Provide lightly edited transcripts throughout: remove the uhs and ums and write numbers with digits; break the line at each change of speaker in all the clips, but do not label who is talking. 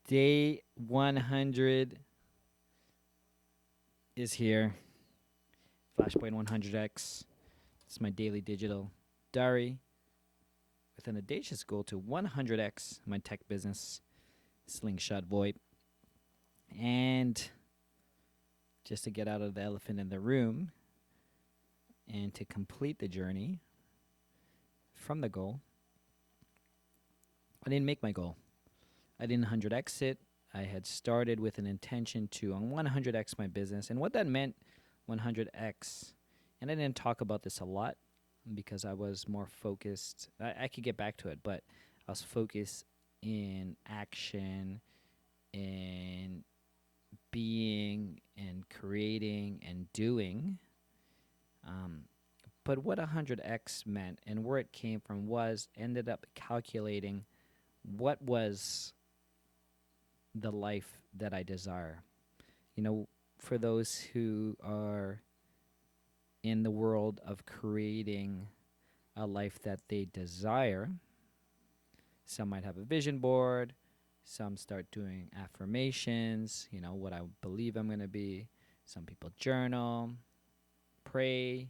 Day 100 is here. Flashpoint 100X. It's my daily digital diary with an audacious goal to 100X my tech business, Slingshot Void. And just to get out of the elephant in the room and to complete the journey from the goal, I didn't make my goal. I didn't 100X it. I had started with an intention to 100X my business. And what that meant, 100X, and I didn't talk about this a lot because I was more focused. I could get back to it, but I was focused in action, in being and creating and doing. But what 100X meant and where it came from was ended up calculating what was the life that I desire. You know, for those who are in the world of creating a life that they desire, some might have a vision board, some start doing affirmations, what I believe I'm going to be. Some people journal, pray,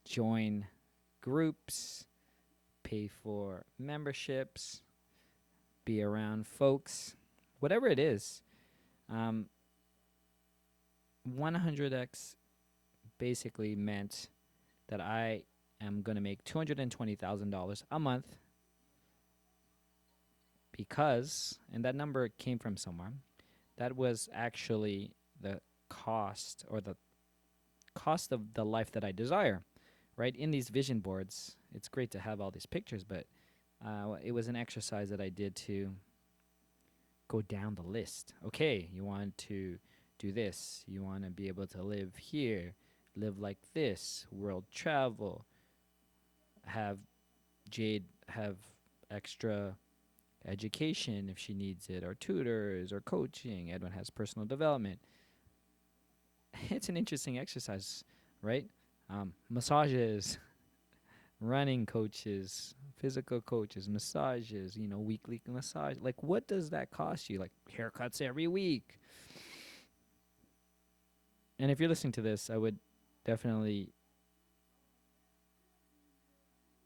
join groups, pay for memberships, be around folks, whatever it is. 100X basically meant that I am going to make $220,000 a month because, and that number came from somewhere, that was actually the cost or the cost of the life that I desire, right? In these vision boards, it's great to have all these pictures, but it was an exercise that I did to go down the list. Okay, you want to do this. You want to be able to live here, live like this, world travel, have Jade have extra education if she needs it, or tutors, or coaching. Edwin has personal development. It's an interesting exercise, right? Massages, running coaches, physical coaches, massages, weekly massage. Like, what does that cost you? Like, haircuts every week. And if you're listening to this, I would definitely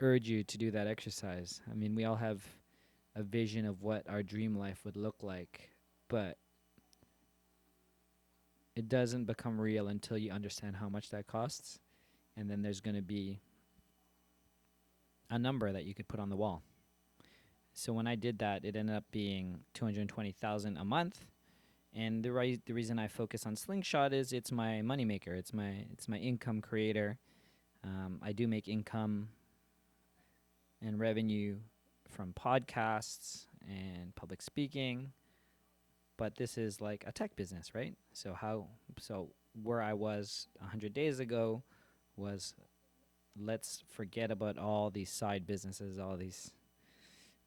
urge you to do that exercise. I mean, we all have a vision of what our dream life would look like, but it doesn't become real until you understand how much that costs. And then there's going to be a number that you could put on the wall. So when I did that, it ended up being 220,000 a month. And the reason I focus on Slingshot is it's my moneymaker. It's my income creator. I do make income and revenue from podcasts and public speaking, but this is like a tech business, right? So where I was 100 days ago was, let's forget about all these side businesses, all these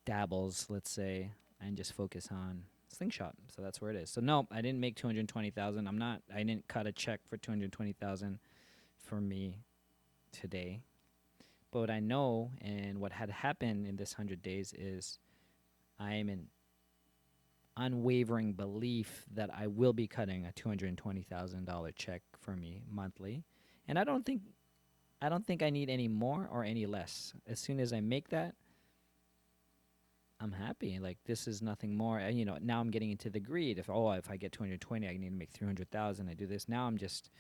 dabbles, let's say, and just focus on Slingshot. So that's where it is. So no, I didn't make 220,000. I didn't cut a check for 220,000 for me today. But what I know and what had happened in this 100 days is I am in unwavering belief that I will be cutting a $220,000 check for me monthly. And I don't think I need any more or any less. As soon as I make that, I'm happy. Like, this is nothing more. And, now I'm getting into the greed. If I get 220, I need to make 300,000. I do this. Now I'm just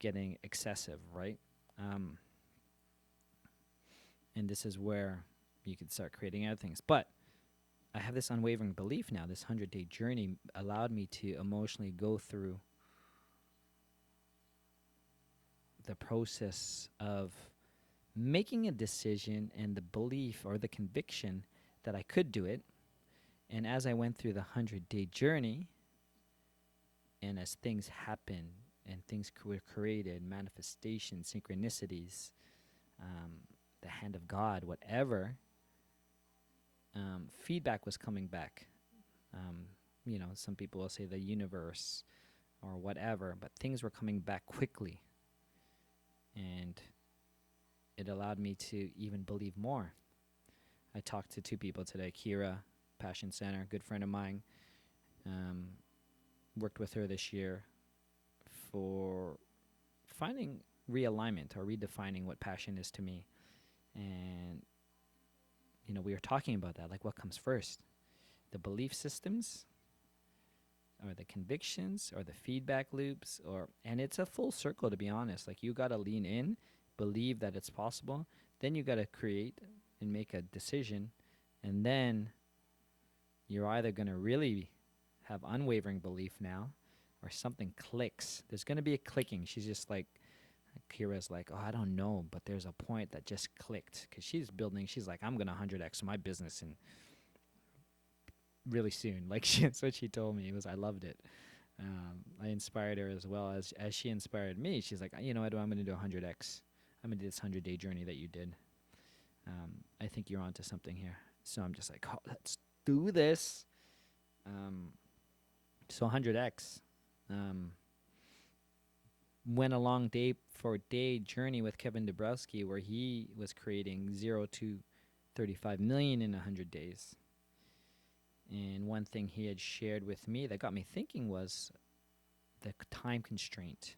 getting excessive, right? And this is where you can start creating other things. But I have this unwavering belief now. This 100-day journey allowed me to emotionally go through the process of making a decision and the belief or the conviction that I could do it. And as I went through the 100-day journey, and as things happened and things were created, manifestations, synchronicities, the hand of God, whatever, feedback was coming back. Some people will say the universe or whatever, but things were coming back quickly. And it allowed me to even believe more. I talked to two people today. Kira, Passion Center, good friend of mine. Um, Worked with her this year for finding realignment or redefining what passion is to me. And, we were talking about that, like what comes first, the belief systems or the convictions or the feedback loops, and it's a full circle, to be honest. Like, you got to lean in, believe that it's possible, then you got to create and make a decision, and then you're either going to really have unwavering belief now or something clicks. There's going to be a clicking. She's just like, Kira's like, oh, I don't know, but there's a point that just clicked, because she's like, I'm going to 100x my business and really soon. Like, that's what she told me. I loved it. I inspired her as well as she inspired me. She's like, you know what, I'm going to do 100x. I'm going to do this 100-day journey that you did. I think you're onto something here. So I'm just like, oh, let's do this. So 100x. Went a long day journey with Kevin Dabrowski, where he was creating 0 to 35 million in 100 days. And one thing he had shared with me that got me thinking was the time constraint.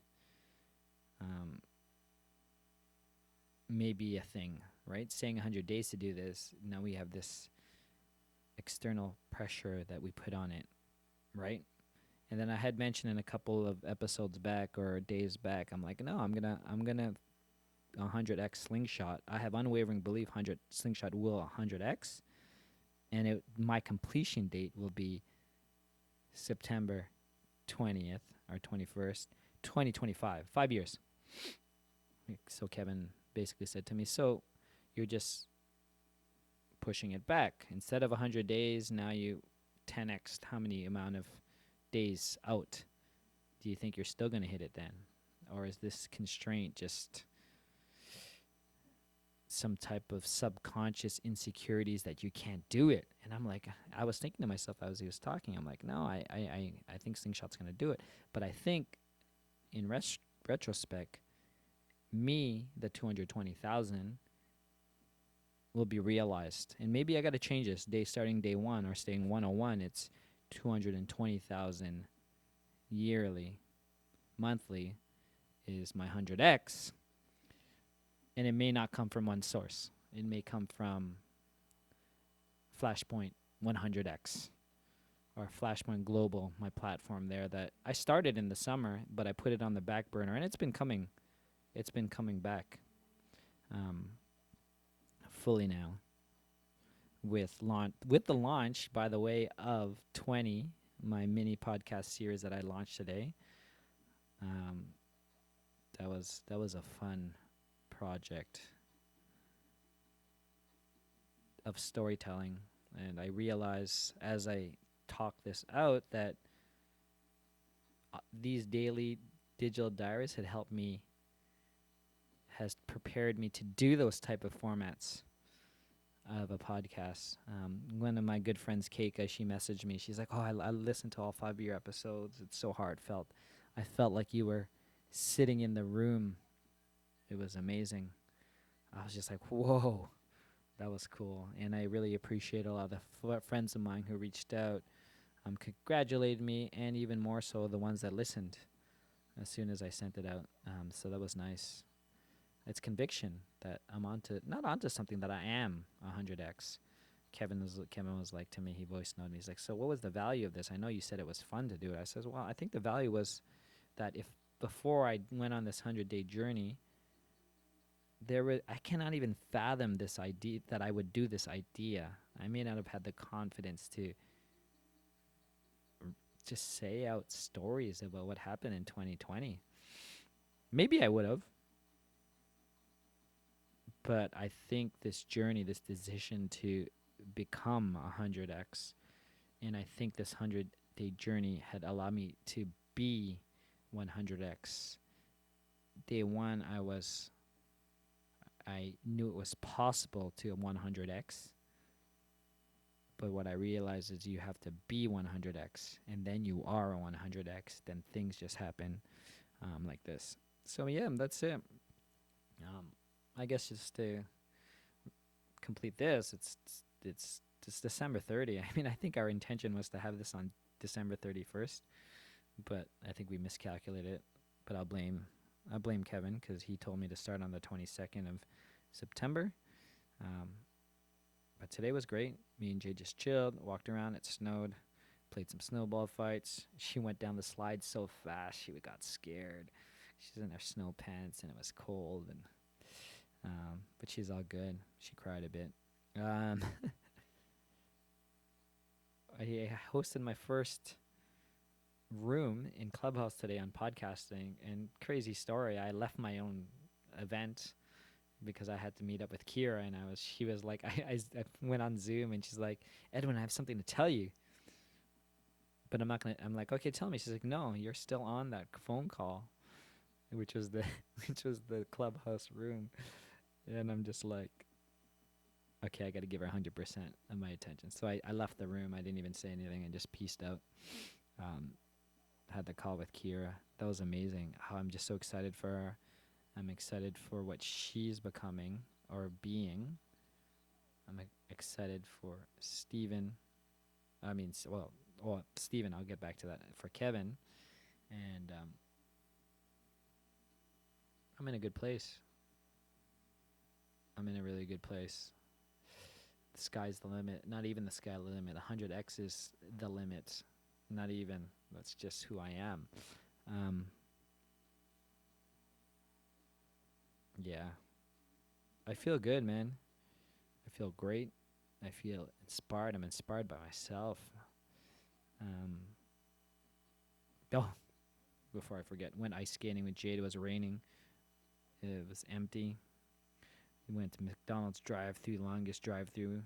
Maybe a thing, right? Saying 100 days to do this, now we have this external pressure that we put on it, right? And then I had mentioned in a couple of episodes back or days back, I'm like, no, I'm gonna 100x slingshot. I have unwavering belief 100 slingshot will 100x, and my completion date will be September 20th or 21st, 2025. 5 years. So Kevin basically said to me, so you're just pushing it back. Instead of 100 days, now you 10x how many amount of days out. Do you think you're still going to hit it then? Or is this constraint just some type of subconscious insecurities that you can't do it? And I'm like, I was thinking to myself as he was talking, I'm like, no, I think Slingshot's going to do it. But I think in retrospect, me, the 220,000, will be realized. And maybe I got to change this starting day one or staying 101. It's 220,000 yearly. Monthly is my 100x. And it may not come from one source. It may come from Flashpoint 100x or Flashpoint Global, my platform there that I started in the summer, but I put it on the back burner, and it's been coming back fully now with the launch, by the way, of 20, my mini podcast series that I launched today. That was a fun project of storytelling, and I realize as I talk this out that these daily digital diaries has prepared me to do those type of formats of a podcast. One of my good friends, Keika, she messaged me. She's like, oh, I listened to all 5 of your episodes. It's so heartfelt. I felt like you were sitting in the room. It was amazing. I was just like, whoa, that was cool. And I really appreciate a lot of the friends of mine who reached out, congratulated me, and even more so the ones that listened as soon as I sent it out. So that was nice. It's conviction that I'm not onto something, that I am 100x. Kevin was like to me, he voice noted me. He's like, so what was the value of this? I know you said it was fun to do it. I says, well, I think the value was that if before I went on this 100-day journey, I cannot even fathom this idea that I would do this idea. I may not have had the confidence to just say out stories about what happened in 2020. Maybe I would have. But I think this journey, this decision to become 100x, and I think this 100-day journey had allowed me to be 100x. Day one, I knew it was possible to 100x. But what I realized is you have to be 100x, and then you are 100x. Then things just happen like this. So yeah, that's it. I guess just to complete this, it's it's December 30th. I mean, I think our intention was to have this on December 31st, but I think we miscalculated it. But I blame Kevin because he told me to start on the 22nd of September. Um, but today was great. Me and Jay just chilled, walked around. It snowed, played some snowball fights. She went down the slide so fast she got scared. She's in her snow pants and it was cold, and but she's all good. She cried a bit. Um, I hosted my first room in Clubhouse today on podcasting, and crazy story. I left my own event because I had to meet up with Kira, and she was like, I went on Zoom, and she's like, Edwin, I have something to tell you, but I'm like, okay, tell me. She's like, no, you're still on that phone call, which was the which was the Clubhouse room, and I'm just like, okay, I got to give her 100% of my attention. So I left the room. I didn't even say anything and just pieced out. Had the call with Kira. That was amazing. How I'm just so excited for her. I'm excited for what she's becoming or being. I'm excited for Steven. I mean, Steven, I'll get back to that. For Kevin. And I'm in a good place. I'm in a really good place. The sky's the limit. Not even the sky limit. 100x is the limit. Not even. That's just who I am. Yeah. I feel good, man. I feel great. I feel inspired. I'm inspired by myself. Oh, before I forget, went ice skating with Jade. It was raining. It was empty. We went to McDonald's drive-through, longest drive-through.